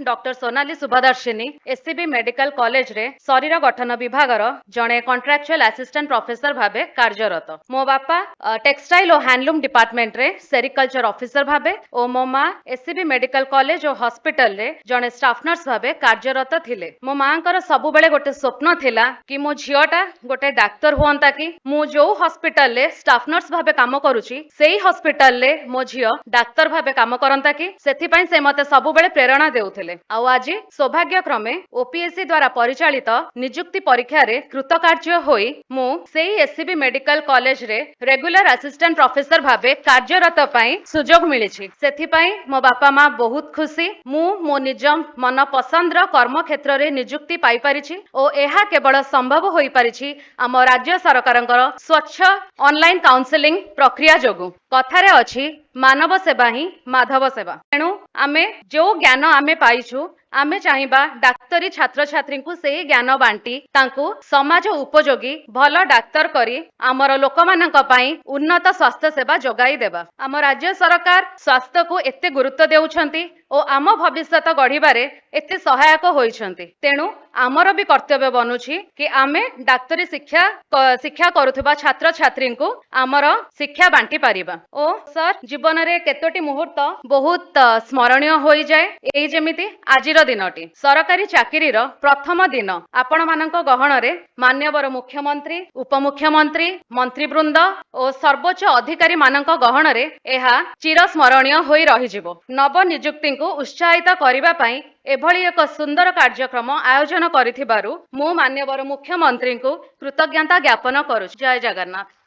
Doctor Sonali Subhadarshini SCB medical college रे शरीर गठन विभागर जड़े कॉन्ट्रैक्चुअल असिस्टेंट प्रोफेसर भाबे कार्यरत। मो बापा टेक्सटाइल और हैंडलूम डिपार्टमेंट रे सेरिकल्चर ऑफिसर भाबे और मो माँ एससीबी मेडिकल कॉलेज और हॉस्पिटल रे जड़े स्टाफ नर्स भाबे कार्यरत थिले। मो मांकर सबुबेले गोटे स्वप्न थिला कि मो झियोटा गोटे डाक्तर हुअंता कि मु जो हॉस्पिटल रे स्टाफ नर्स भाबे काम करूची सेही हॉस्पिटल रे मो झियो डाक्तर भाबे काम करंता कि सेथिपाई से मते सबुबेले प्रेरणा देउथिले। आउ आज सौभाग्य क्रमे ओपीएससी द्वारा परिचालित नियुक्ति परीक्षा रे कृतकार्य होई मु सेही एससीबी मेडिकल कॉलेज रे रेगुलर असिस्टेंट प्रोफेसर भाबे कार्यरत पाई सुजोग मिलिछि। सेथिपाई मो बापा माँ बहुत खुशी। मु मो निज मन पसंद रो कर्म क्षेत्र रे नियुक्ति पाई परिछि ओ एहा केवल संभव होई परिछि आम राज्य सरकारंकर स्वच्छ ऑनलाइन काउंसलिंग प्रक्रिया जोगु। कथारे अछि मानव सेवा ही माधव सेवा। तेणु आमे जो ज्ञान आमे पाइछु आमे चाहिबा डाक्तरी छात्र छात्री को से ज्ञान बांटी तांकु समाज उपयोगी भल डाक्तर करी आमर लोक मानक पई उन्नत स्वास्थ्य सेवा जोगाई देबा। आम राज्य सरकार स्वास्थ्य को एते गुरुत्व देउछंती ओ आम भविष्यत गढ़िबारे एते सहायक होइछंती। तेणु आमर भी कर्तव्य बनुछि कि आमे डाक्तरी शिक्षा करुथबा छात्र छात्री को आमर शिक्षा बांटी पारिबा। ओ सर जीवन रे केतोटी मुहूर्त बहुत स्मरणीय होई जाए। एई जेमिति आजिर दिनटी सरकारी चाकरीर प्रथम दिन आपण मानक गहन रे मान्यवर मुख्यमंत्री उपमुख्यमंत्री मंत्रीवृंद और सर्वोच्च अधिकारी मानक गहन रे एहा चिरस्मरणीय होई रहिजिवो। नव नियुक्ति को उत्साहित करिबा पई एभली एक सुंदर कार्यक्रम आयोजन करिथिबारु मु मान्यवर मुख्यमंत्री को कृतज्ञता ज्ञापन करूछि। जय जगन्नाथ।